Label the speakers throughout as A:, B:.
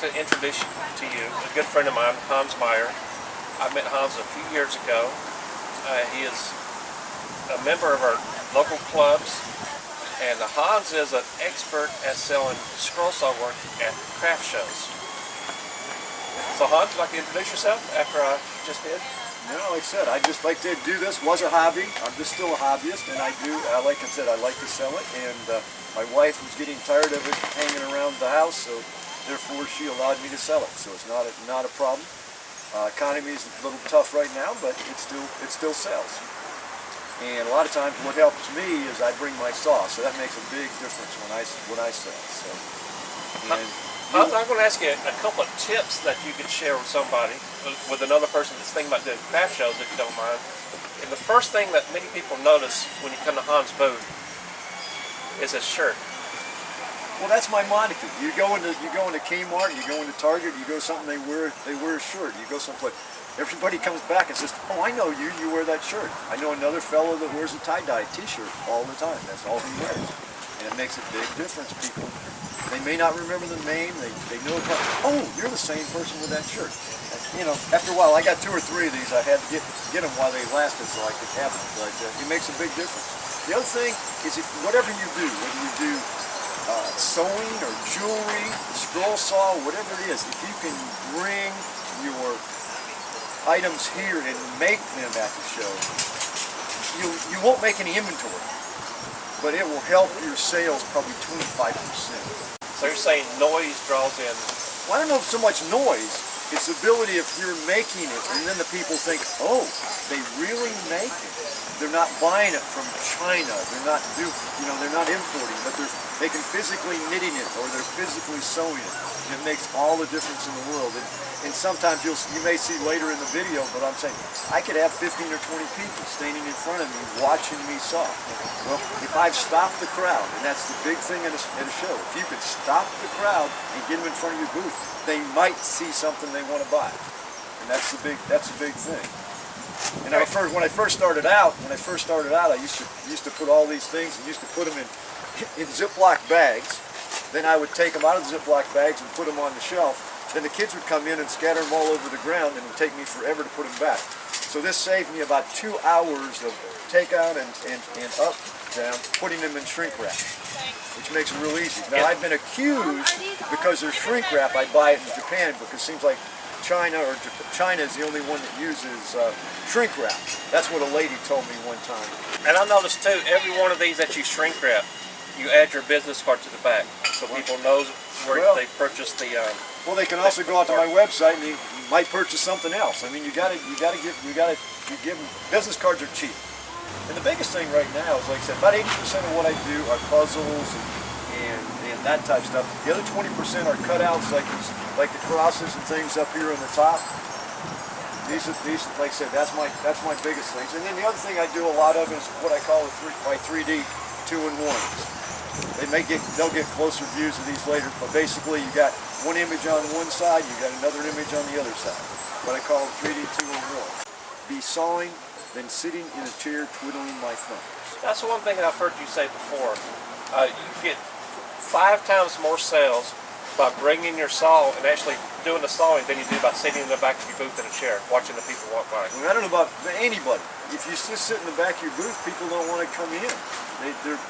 A: to introduce to you a good friend of mine, Hans Meier. I met Hans a few years ago. He is a member of our local clubs, and Hans is an expert at selling scroll saw work at craft shows. So Hans, would you like to introduce yourself after I just did?
B: No, like I said, I just like to do this. Was a hobby. I'm just still a hobbyist, and like I said, I like to sell it. And my wife was getting tired of it hanging around the house, so therefore she allowed me to sell it. So it's not a problem. Economy is a little tough right now, but it still sells. And a lot of times, what helps me is I bring my saw, so that makes a big difference when I sell. So.
A: I'm going to ask you a couple of tips that you could share with somebody, with another person that's thinking about doing craft shows, if you don't mind. And the first thing that many people notice when you come to Hans' booth is his shirt.
B: Well, that's my moniker. You go into Kmart, you go into Target, you go something, they wear a shirt. You go someplace, everybody comes back and says, "Oh, I know you. You wear that shirt." I know another fellow that wears a tie-dye T-shirt all the time. That's all he wears, and it makes a big difference. People, they may not remember the name. They know it. Oh, you're the same person with that shirt. You know, after a while, I got 2 or 3 of these. I had to get them while they lasted so I could have them. But it makes a big difference. The other thing is, if whatever you do, whether you do sewing or jewelry, scroll saw, whatever it is, if you can bring your items here and make them at the show, you won't make any inventory, but it will help your sales probably 25%.
A: So you're saying noise draws in?
B: Well, I don't know so much noise. It's the ability if you're making it, and then the people think, "Oh, they really make it." They're not buying it from China. They're not they're not importing, but they can physically knitting it or they're physically sewing it. And it makes all the difference in the world. And sometimes you may see later in the video, but I'm saying I could have 15 or 20 people standing in front of me watching me sew. Well, if I've stopped the crowd, and that's the big thing at a show, if you could stop the crowd and get them in front of your booth, they might see something they want to buy, and that's a big thing. And when I first started out, I used to put all these things and used to put them in Ziploc bags. Then I would take them out of the Ziploc bags and put them on the shelf. Then the kids would come in and scatter them all over the ground, and it would take me forever to put them back. So this saved me about 2 hours of takeout and up, down, putting them in shrink wrap, which makes it real easy. Now I've been accused, because they're shrink wrap, I buy it in Japan because it seems like China is the only one that uses shrink wrap. That's what a lady told me one time.
A: And I noticed too, every one of these that you shrink wrap, you add your business card to the back, so people know where they purchased the.
B: Well, they can also go out to my website and you might purchase something else. I mean, you give them, business cards are cheap. And the biggest thing right now is, like I said, about 80% of what I do are puzzles and that type of stuff. The other 20% are cutouts, like the crosses and things up here on the top. These, like I said, that's my biggest things. And then the other thing I do a lot of is what I call my 3D 2-in-1s. They'll get closer views of these later, but basically you got one image on one side, you got another image on the other side. What I call 3D 2-in-1. Be sawing, then sitting in a chair twiddling my thumbs.
A: That's one thing that I've heard you say before. You get 5 times more sales by bringing your saw and actually doing the sawing than you do by sitting in the back of your booth in a chair, watching the people walk by.
B: I don't know about anybody. If you just sit in the back of your booth, people don't want to come in.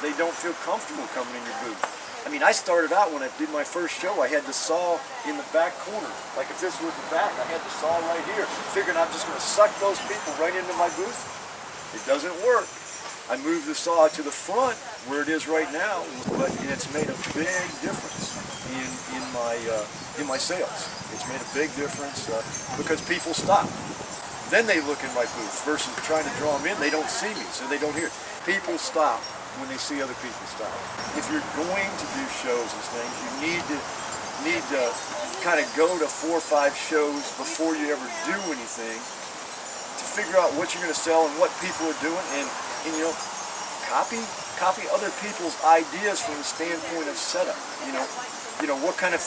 B: They don't feel comfortable coming in your booth. I mean, I started out when I did my first show, I had the saw in the back corner. Like if this was the back, I had the saw right here, figuring I'm just going to suck those people right into my booth. It doesn't work. I moved the saw to the front where it is right now, but it's made a big difference in my sales. It's made a big difference because people stop. Then they look in my booth versus trying to draw them in. They don't see me, so they don't hear it. People stop when they see other people stop. If you're going to do shows and things, you need to kind of go to 4 or 5 shows before you ever do anything to figure out what you're going to sell and what people are doing, and copy other people's ideas from the standpoint of setup. You know, what kind of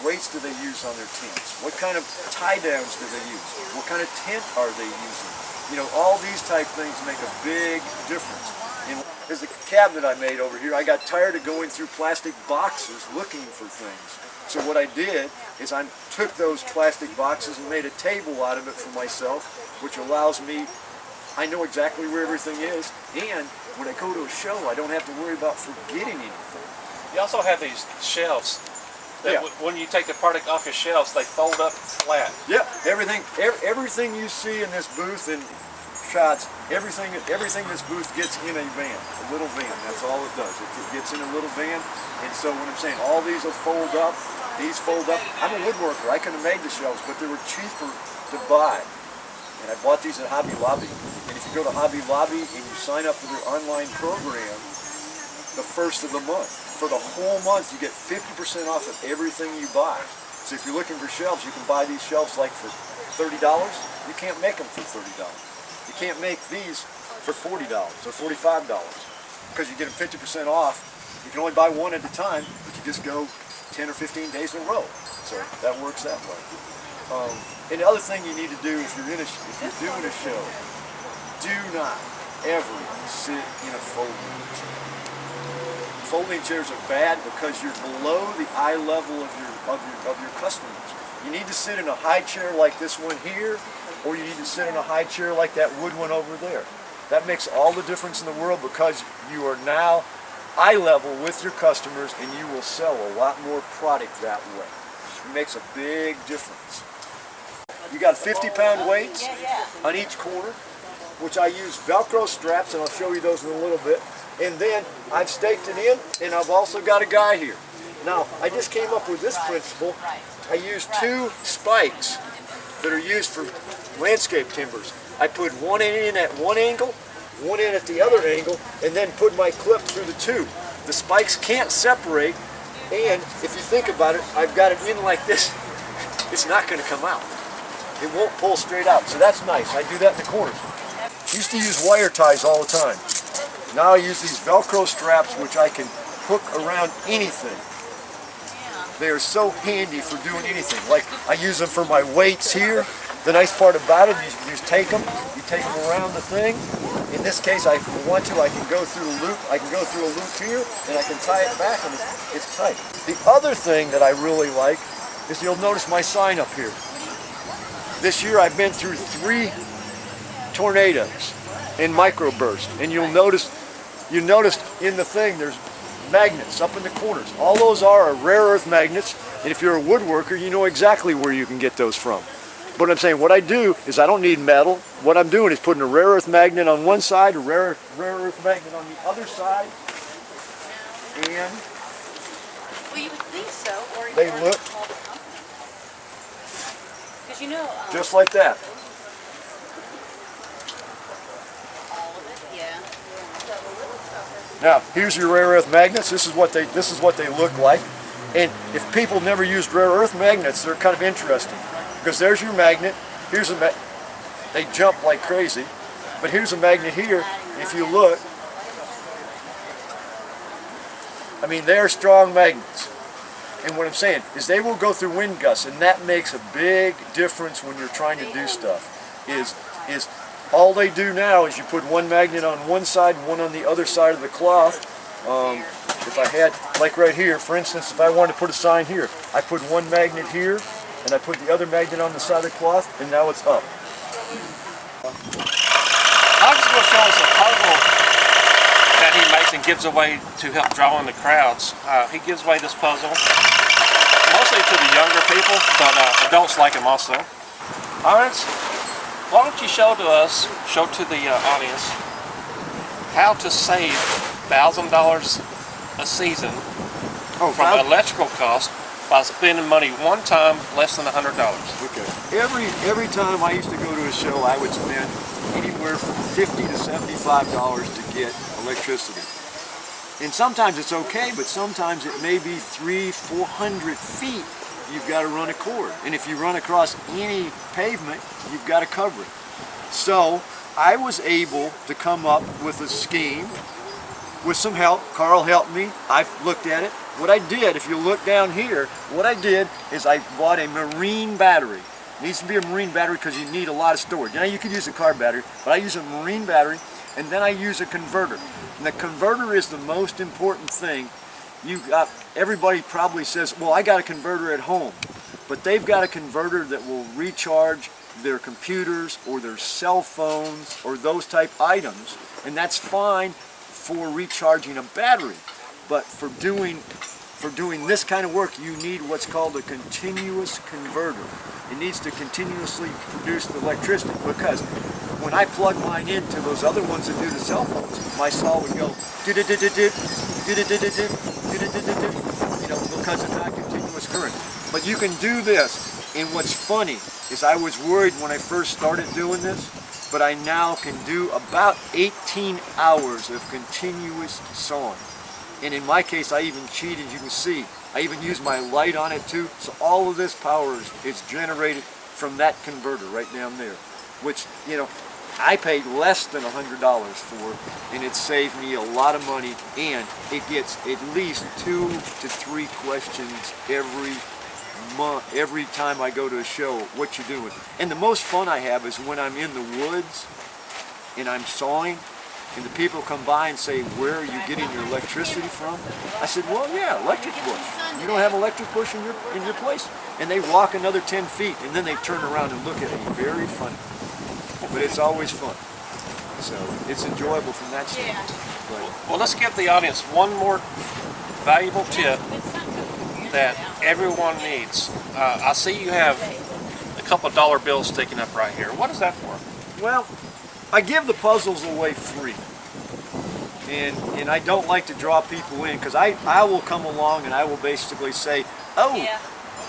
B: weights do they use on their tents? What kind of tie downs do they use? What kind of tent are they using? You know, all these type things make a big difference in is the cabinet I made over here. I got tired of going through plastic boxes looking for things. So what I did is I took those plastic boxes and made a table out of it for myself, which allows me, I know exactly where everything is, and when I go to a show, I don't have to worry about forgetting anything.
A: You also have these shelves that when you take the product off your shelves, they fold up flat.
B: Yep, everything you see in this booth and shots, everything this booth gets in a van, a little van. That's all it does. It gets in a little van, and so when I'm saying all these will fold up, these fold up. I'm a woodworker. I could have made the shelves, but they were cheaper to buy. And I bought these at Hobby Lobby. And if you go to Hobby Lobby and you sign up for their online program, the first of the month, for the whole month, you get 50% off of everything you buy. So if you're looking for shelves, you can buy these shelves like for $30. You can't make them for $30. You can't make these for $40 or $45 because you get them 50% off. You can only buy one at a time, but you just go 10 or 15 days in a row. So that works that way. And the other thing you need to do if you're doing a show, do not ever sit in a folding chair. Folding chairs are bad because you're below the eye level of your customers. You need to sit in a high chair like this one here, or you need to sit in a high chair like that wood one over there. That makes all the difference in the world because you are now eye level with your customers and you will sell a lot more product that way. It makes a big difference. You got 50-pound weights on each corner, which I use Velcro straps, and I'll show you those in a little bit. And then I've staked it in, and I've also got a guy here. Now, I just came up with this principle. I use 2 spikes that are used for landscape timbers. I put one in at one angle, one in at the other angle, and then put my clip through the tube. The spikes can't separate, and if you think about it, I've got it in like this. It's not going to come out. It won't pull straight out, so that's nice. I do that in the corners. Used to use wire ties all the time. Now I use these Velcro straps, which I can hook around anything. They are so handy for doing anything. Like I use them for my weights here. The nice part about it is you just take them around the thing. In this case, if I want to, I can go through a loop. I can go through a loop here, and I can tie it back, and it's tight. The other thing that I really like is you'll notice my sign up here. This year I've been through 3 tornadoes in microburst, and you noticed in the thing there's magnets up in the corners. All those are rare earth magnets, and if you're a woodworker, you know exactly where you can get those from. But I'm saying what I do is I don't need metal. What I'm doing is putting a rare earth magnet on one side, a rare earth magnet on the other side, and
C: well, you would think so, or
B: they look
C: because you know
B: just like that.
C: all of it, yeah.
B: Now, here's your rare earth magnets. This is what they look like. And if people never used rare earth magnets, they're kind of interesting. Because there's your magnet. Here's a they jump like crazy. But here's a magnet here. If you look, I mean, they're strong magnets. And what I'm saying is they will go through wind gusts, and that makes a big difference when you're trying to do stuff. Is all they do now is you put one magnet on one side, one on the other side of the cloth. If I had, like right here, for instance, if I wanted to put a sign here, I put one magnet here, and I put the other magnet on the side of the cloth, and now it's up.
A: I'm just going to show us a puzzle that he makes and gives away to help draw in the crowds. He gives away this puzzle mostly to the younger people, but adults like him also. Lawrence, why don't you show to the audience how to save $1,000 a season from electrical cost by spending money one time less than $100.
B: Okay. Every time I used to go to a show, I would spend anywhere from $50 to $75 to get electricity. And sometimes it's okay, but sometimes it may be 300-400 feet you've got to run a cord. And if you run across any pavement, you've got to cover it. So I was able to come up with a scheme with some help. Carl helped me. I looked at it. What I did, if you look down here, what I did is I bought a marine battery. It needs to be a marine battery because you need a lot of storage. Now you could use a car battery, but I use a marine battery. and then I use a converter. And the converter is the most important thing. Everybody probably says, well, I got a converter at home, but they've got a converter that will recharge their computers or their cell phones or those type items, and that's fine for recharging a battery. But for doing this kind of work, you need what's called a continuous converter. It needs to continuously produce the electricity, because when I plug mine into those other ones that do the cell phones, my saw would go because it's not continuous current. But you can do this, and what's funny is I was worried when I first started doing this, but I now can do about 18 hours of continuous sawing. And in my case, I even cheated, you can see. I even use my light on it too. So all of this power is generated from that converter right down there, which, you know, I paid less than $100 for, and it saved me a lot of money, and it gets at least 2 to 3 questions every time I go to a show, what you doing. And the most fun I have is when I'm in the woods and I'm sawing, and the people come by and say, where are you getting your electricity from? I said, well, yeah, electric bush. You don't have electric bush in your place? And they walk another 10 feet, and then they turn around and look at me. Very funny. But it's always fun. So it's enjoyable from that standpoint.
A: Well, let's give the audience one more valuable tip that everyone needs. I see you have a couple of dollar bills sticking up right here. What is that for?
B: Well, I give the puzzles away free, and I don't like to draw people in, because I will come along and I will basically say, oh, yeah,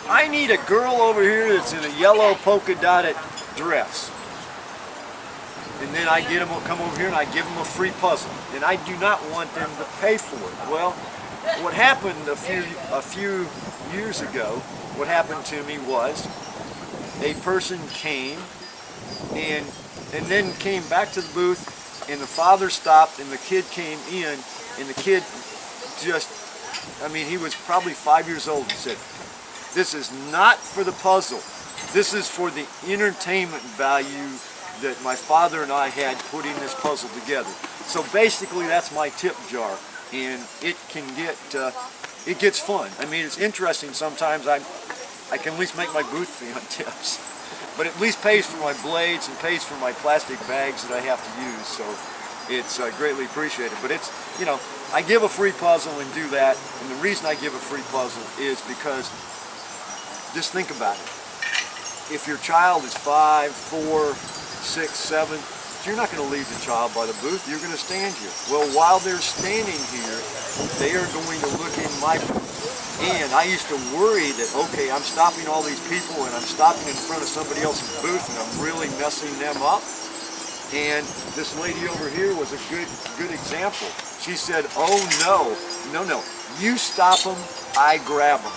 B: I need a girl over here that's in a yellow polka dotted dress, and then I get them, come over here and I give them a free puzzle, and I do not want them to pay for it. Well, what happened a few years ago, what happened to me was a person came and then came back to the booth, and the father stopped and the kid came in, and the kid just, I mean, he was probably 5 years old, and said, this is not for the puzzle, this is for the entertainment value that my father and I had putting this puzzle together. So basically that's my tip jar, and it can get, it gets fun. I mean, it's interesting sometimes. I can at least make my booth fee on tips. But at least pays for my blades and pays for my plastic bags that I have to use, so it's greatly appreciated. But it's, you know, I give a free puzzle and do that, and the reason I give a free puzzle is because, just think about it. If your child is 5, 4, 6, 7, you're not going to leave the child by the booth, you're going to stand here. Well, while they're standing here, they are going to look in my booth. And I used to worry that, okay, I'm stopping all these people and I'm stopping in front of somebody else's booth and I'm really messing them up. And this lady over here was a good example. She said, oh no, you stop them, I grab them.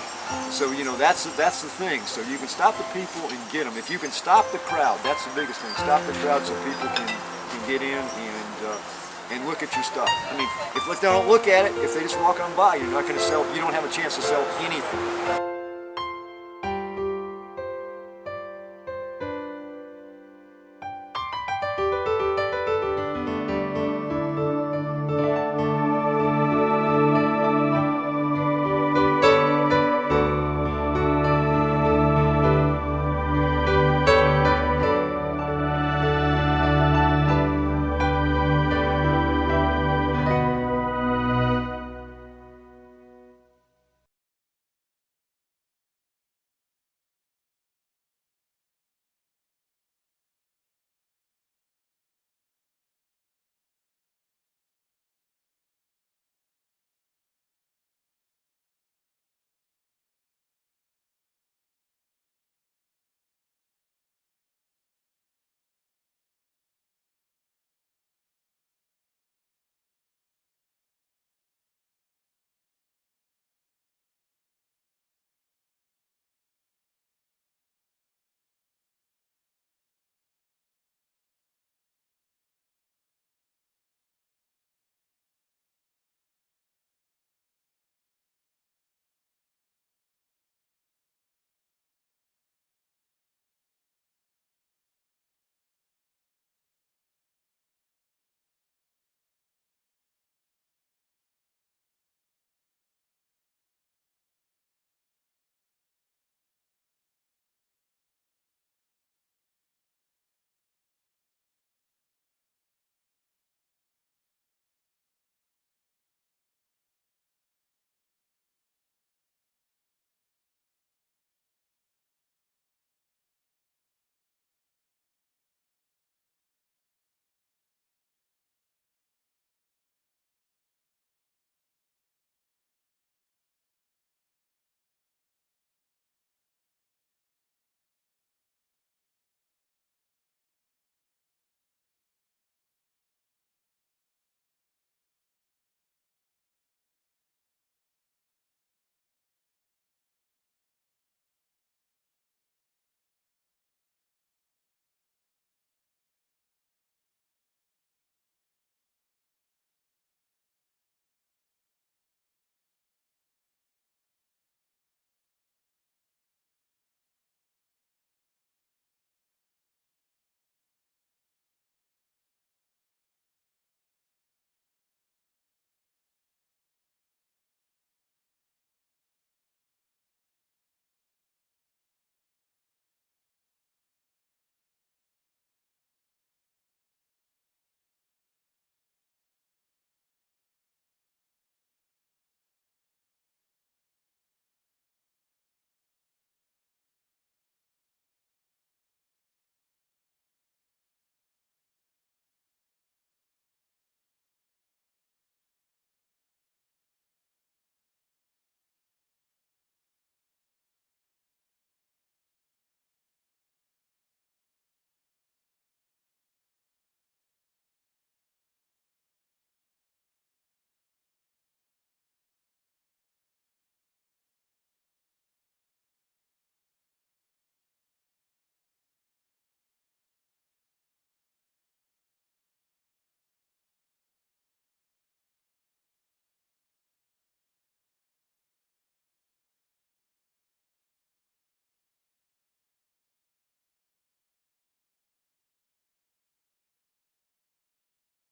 B: So, you know, that's the thing. So you can stop the people and get them. If you can stop the crowd, that's the biggest thing. Stop the crowd so people can get in and look at your stuff. I mean, if they don't look at it, if they just walk on by, you're not going to sell, you don't have a chance to sell anything.